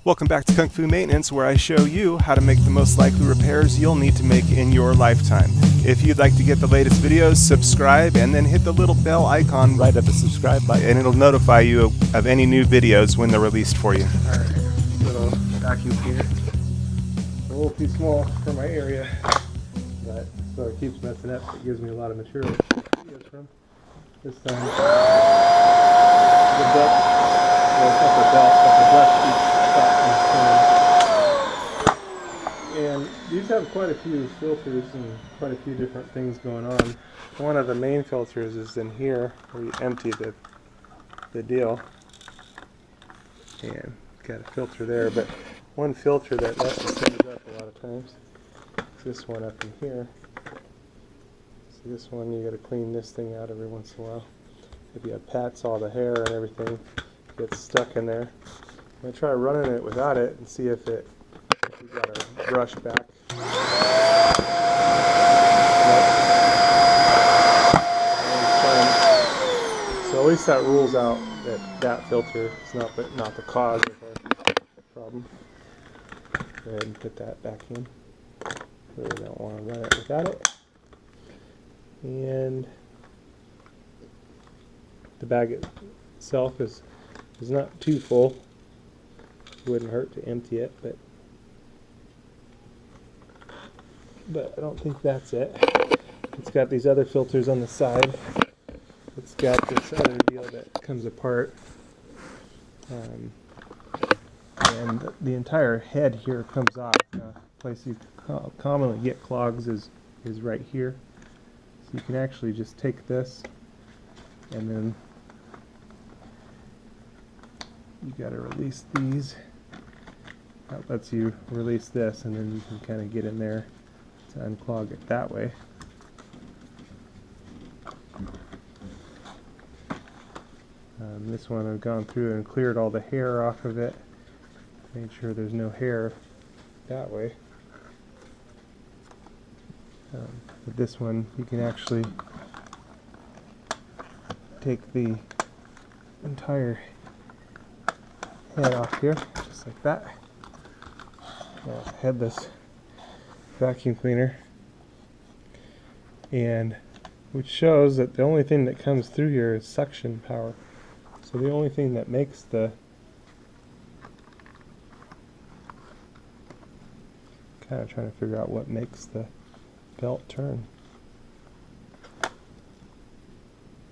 Welcome back to Kung Fu Maintenance, where I show you how to make the most likely repairs you'll need to make in your lifetime. If you'd like to get the latest videos, subscribe and then hit the little bell icon right at the subscribe button, and it'll notify you of any new videos when they're released for you. Alright, little vacuum cleaner. A little too small for my area, but so it keeps messing up. It gives me a lot of material to shoot videos from. This time, the belt, well, it's not the belt, but the brush keeps stopping spinning. And these have quite a few filters and quite a few different things going on. One of the main filters is in here, where you empty the deal. And got a filter there, but one filter that messes things up a lot of times is this one up in here. So this one, you got to clean this thing out every once in a while. If you have pats, all the hair and everything gets stuck in there. I'm going to try running it without it and see if we got our brush back. So at least that rules out that filter is not the cause of our problem. Go ahead and put that back in. Really don't want to run it without it. And the bag itself is not too full. It wouldn't hurt to empty it, but I don't think that's it. It's got these other filters on the side. It's got this other deal that comes apart, and the entire head here comes off. The place you commonly get clogs is right here. So you can actually just take this, and then you got to release these. That lets you release this, and then you can kind of get in there to unclog it that way. This one I've gone through and cleared all the hair off of it. Made sure there's no hair that way. But this one, you can actually take the entire head off here, just like that. Headless vacuum cleaner, and which shows that the only thing that comes through here is suction power. So the only thing that makes kind of trying to figure out what makes the belt turn.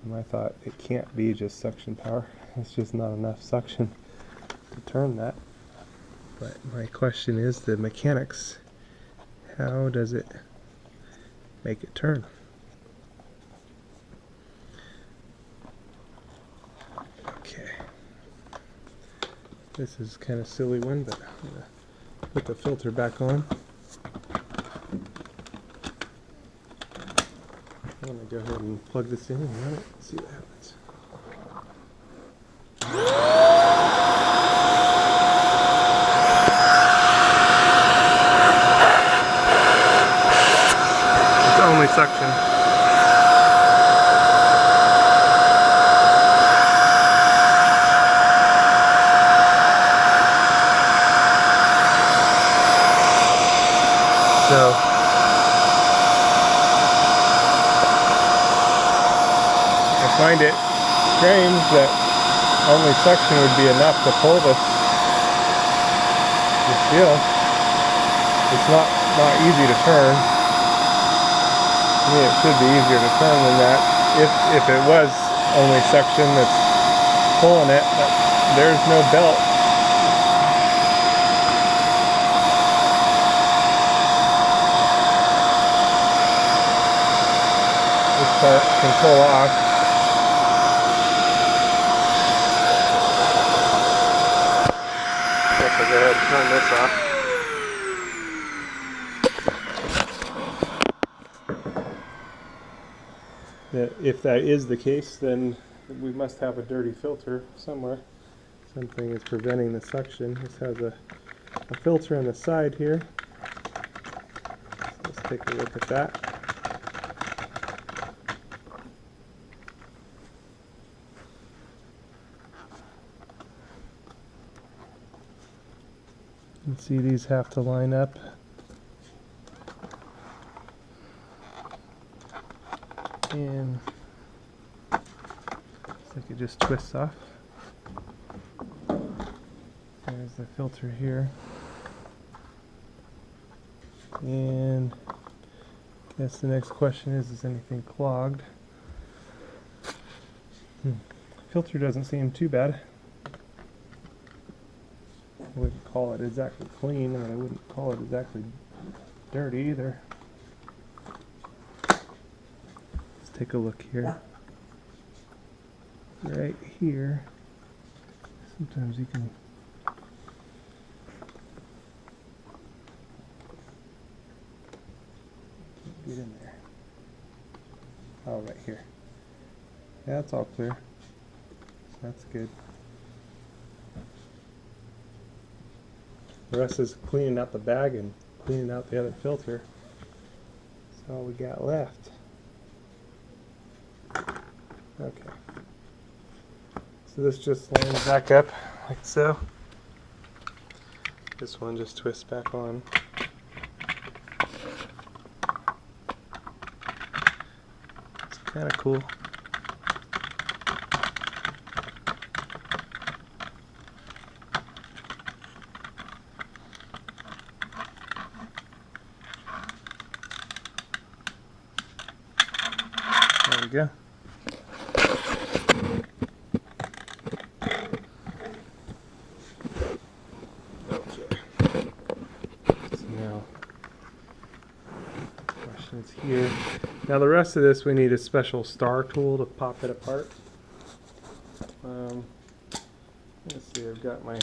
And I thought it can't be just suction power. It's just not enough suction to turn that. But my question is the mechanics. How does it make it turn? Okay. This is kind of a silly one, but I'm going to put the filter back on. I'm going to go ahead and plug this in and run it and see what happens. It's only suction. So I find it strange that only suction would be enough to pull this deal. It's not easy to turn. I mean, it should be easier to turn than that if it was only suction that's pulling it, but there's no belt. This part can pull off. I guess I'll go ahead and turn this off. If that is the case, then we must have a dirty filter somewhere. Something is preventing the suction. This has a filter on the side here. So let's take a look at that. You can see these have to line up. And looks like it just twists off. There's the filter here. And I guess the next question is anything clogged? Filter doesn't seem too bad. I wouldn't call it exactly clean, and I wouldn't call it exactly dirty either. Let's take a look here. Right here. Sometimes you can get in there. Oh, right here. Yeah, it's all clear. So that's good. The rest is cleaning out the bag and cleaning out the other filter. That's all we got left. Okay. So this just lines back up like so. This one just twists back on. It's kind of cool. There we go. Okay. So now, question is here. Now the rest of this, we need a special star tool to pop it apart. Let's see, I've got my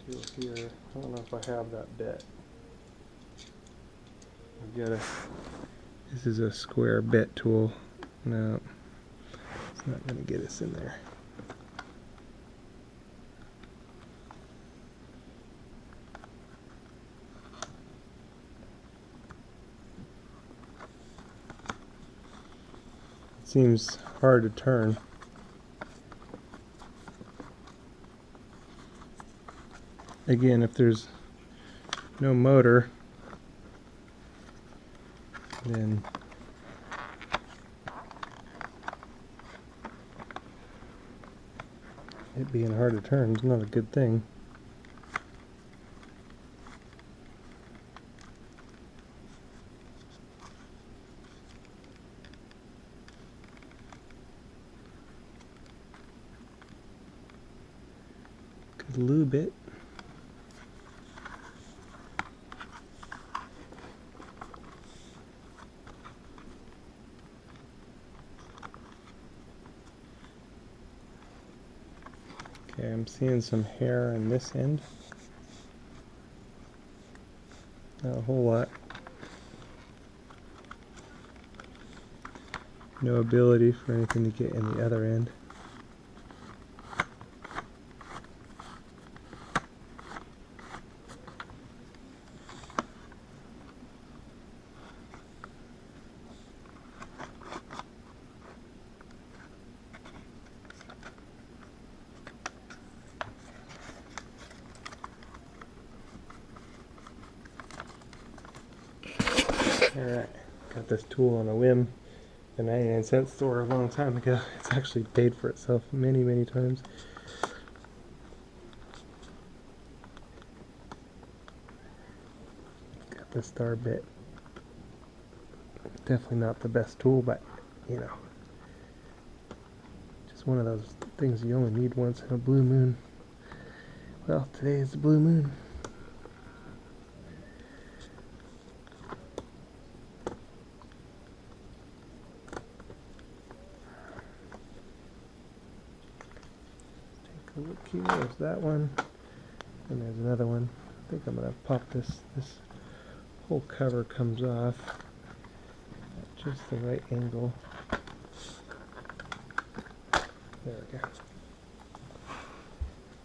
tool here. I don't know if I have that bit. I've got a. This is a square bit tool. No, it's not going to get us in there. It seems hard to turn. Again, if there's no motor, then it being hard to turn is not a good thing. Could lube it. Okay, I'm seeing some hair in this end. Not a whole lot. No ability for anything to get in the other end. Alright, got this tool on a whim. The 99-cent store a long time ago. It's actually paid for itself many, many times. Got the star bit. Definitely not the best tool, but you know, just one of those things you only need once in a blue moon. Well, today is the blue moon. Look here, there's that one, and there's another one. I think I'm going to pop this whole cover comes off at just the right angle. There we go.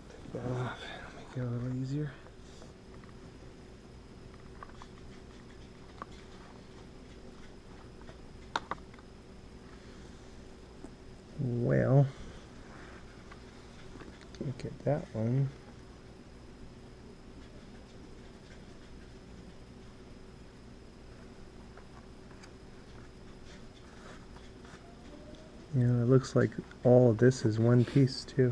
Take that off, make it a little easier. Well, look at that one. You know, it looks like all of this is one piece too.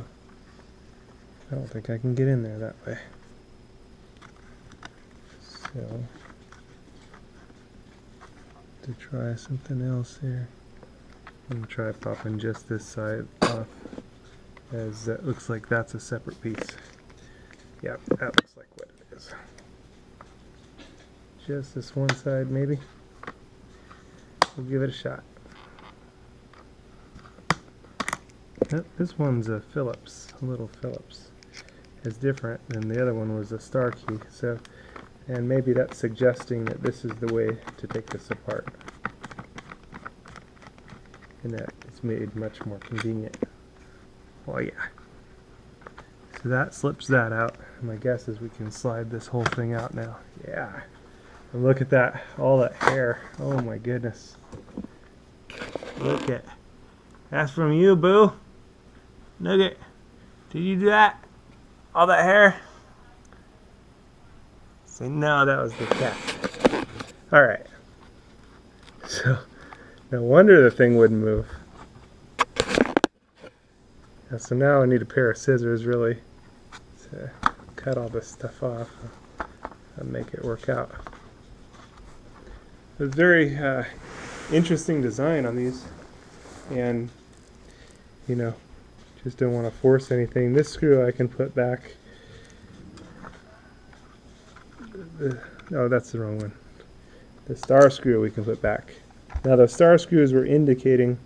I don't think I can get in there that way. So, to try something else here. I'm going to try popping just this side off, as that looks like that's a separate piece. Yep, that looks like what it is. Just this one side maybe. We'll give it a shot. Yep, this one's a Phillips, a little Phillips. It's different than the other one was a star key. So, and maybe that's suggesting that this is the way to take this apart. And that it's made much more convenient. Oh yeah. So that slips that out. My guess is we can slide this whole thing out now. Yeah. And look at that, all that hair. Oh my goodness. Look at. That's from you, boo. Look at. Did you do that? All that hair? Say no, that was the cat. Alright. So, no wonder the thing wouldn't move. Yeah, so now I need a pair of scissors really to cut all this stuff off and make it work out. It's very interesting design on these, and you know, just don't want to force anything. This screw I can put back. No, that's the wrong one. The star screw we can put back. Now the star screws were indicating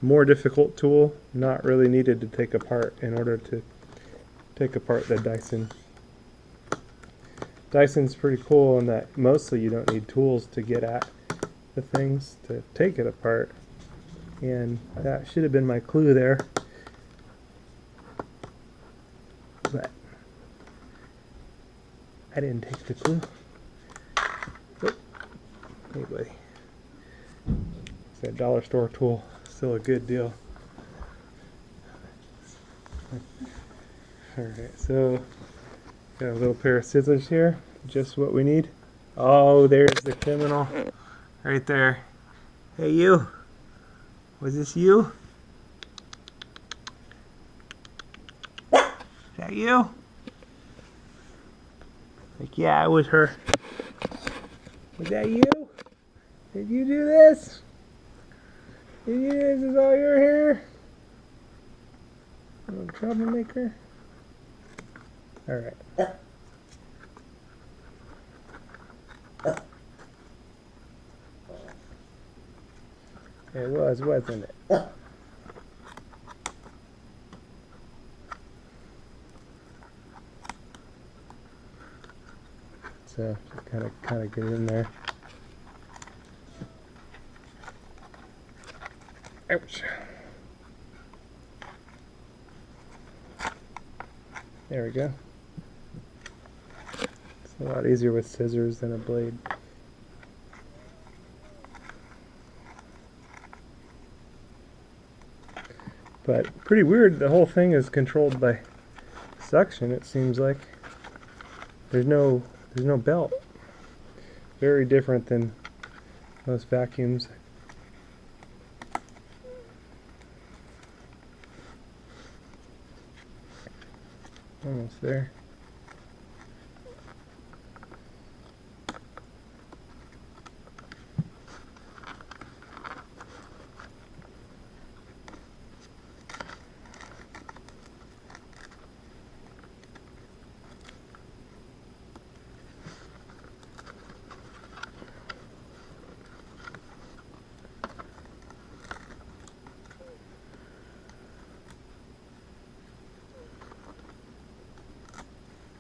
more difficult tool, not really needed to take apart in order to take apart the Dyson. Dyson's pretty cool in that mostly you don't need tools to get at the things to take it apart, and that should have been my clue there, but I didn't take the clue. Oh, hey buddy. It's that dollar store tool, still a good deal. Alright, so got a little pair of scissors here, just what we need. Oh, there's the criminal right there. Hey you, was this you? Is that you? Like, yeah, it was her. Was that you? Did you do this? Did you do this? Is all your hair? Little troublemaker. Alright. It was, wasn't it? So just kind of get in there. Ouch. There we go. It's a lot easier with scissors than a blade. But pretty weird, the whole thing is controlled by suction, it seems like. There's no belt. Very different than most vacuums. Almost there.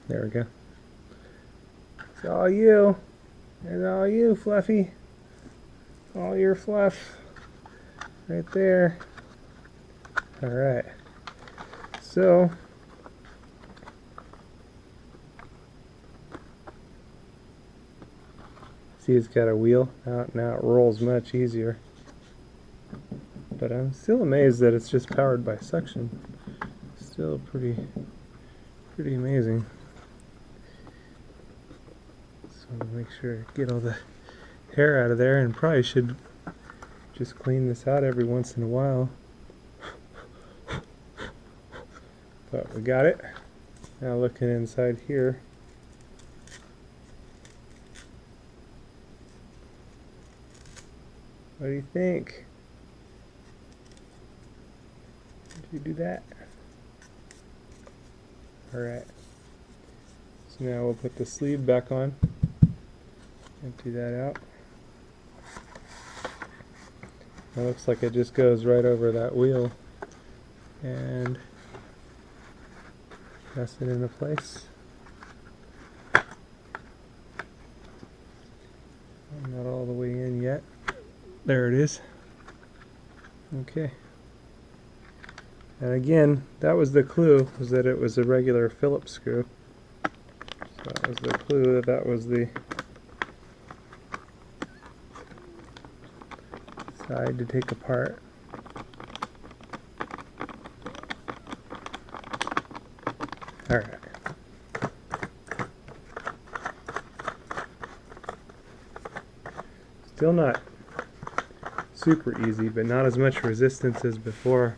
There we go. It's all you. It's all you, Fluffy. All your fluff. Right there. Alright. So, see, it's got a wheel. Now it rolls much easier. But I'm still amazed that it's just powered by suction. Still pretty amazing. So make sure to get all the hair out of there, and probably should just clean this out every once in a while. But we got it. Now looking inside here. What do you think? Did you do that? Alright. So now we'll put the sleeve back on. Empty that out. It looks like it just goes right over that wheel and press it into place. Not all the way in yet. There it is. Okay. And again, that was the clue, was that it was a regular Phillips screw. So that was the clue that that was the side to take apart. Alright. Still not super easy, but not as much resistance as before.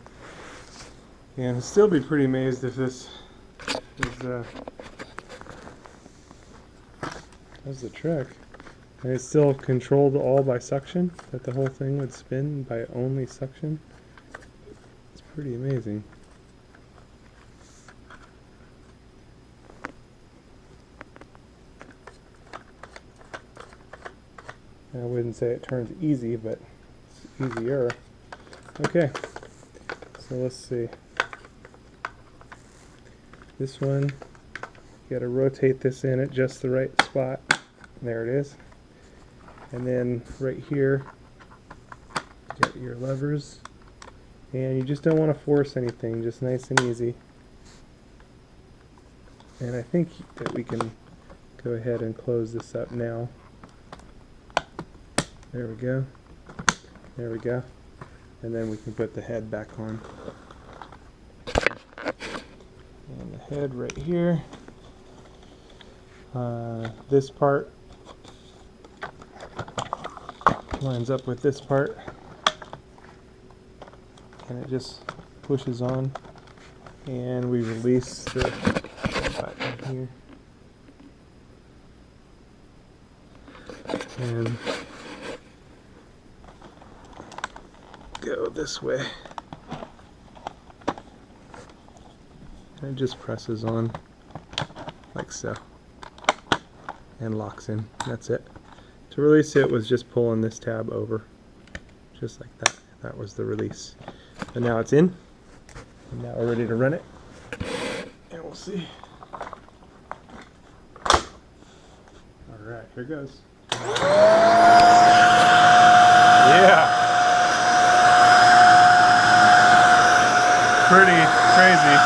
And I'll still be pretty amazed if this is does the trick. And it's still controlled all by suction, that the whole thing would spin by only suction. It's pretty amazing. I wouldn't say it turns easy, but it's easier. Okay, so let's see. This one, you gotta rotate this in at just the right spot. There it is. And then right here, get your levers. And you just don't want to force anything, just nice and easy. And I think that we can go ahead and close this up now. There we go. There we go. And then we can put the head back on. And the head right here. This part lines up with this part. And it just pushes on. And we release the button here. And go this way. And it just presses on like so and locks in. That's it. To release it was just pulling this tab over just like that. That was the release. And now it's in. And now we're ready to run it. And we'll see. Alright, here goes. Yeah. Pretty crazy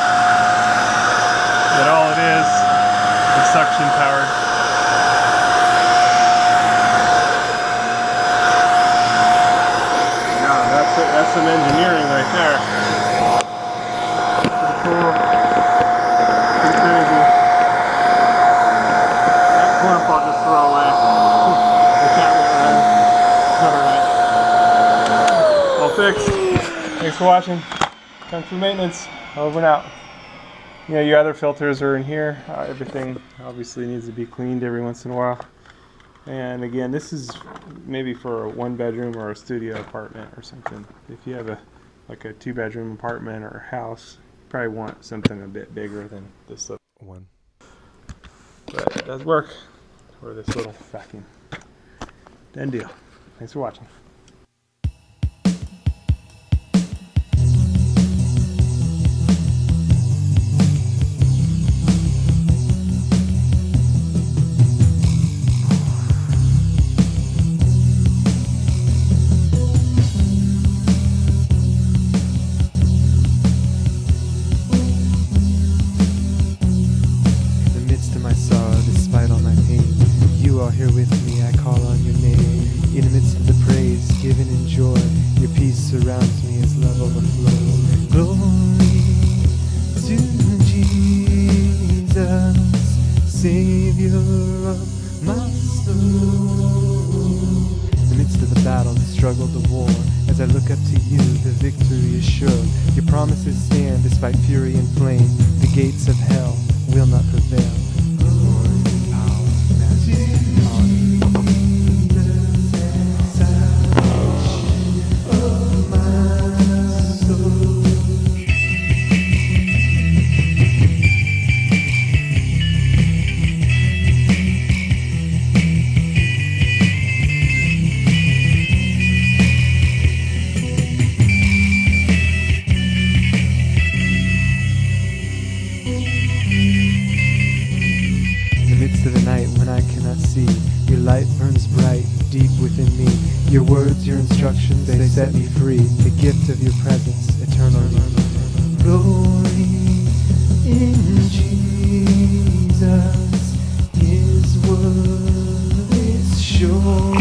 that all it is suction powered. Yeah, that's some engineering right there. Pretty cool. Pretty crazy. That clamp I'll just throw away. I can't run. Alright. All fixed. Thanks for watching. Time for maintenance. Over and out. You know, your other filters are in here. Everything obviously needs to be cleaned every once in a while. And again, this is maybe for a 1-bedroom or a studio apartment or something. If you have a 2-bedroom apartment or a house, you probably want something a bit bigger than this little one. But it does work for this little vacuum. Done deal. Thanks for watching. Here with me, I call on your name. In the midst of the praise, given in joy, your peace surrounds me as love overflows. Glory to Jesus, Savior of my soul. In the midst of the battle, the struggle, the war, As I look up to you, the victory is sure. Your promises stand despite fury and flame. The gates of hell will not prevail. Glory, power, majesty, honor. Of my soul. In the midst of the night when I cannot see, your light burns bright deep within me. Your words, your instructions, they set me free. The gift of your presence eternally. Glory in Jesus, his word is sure.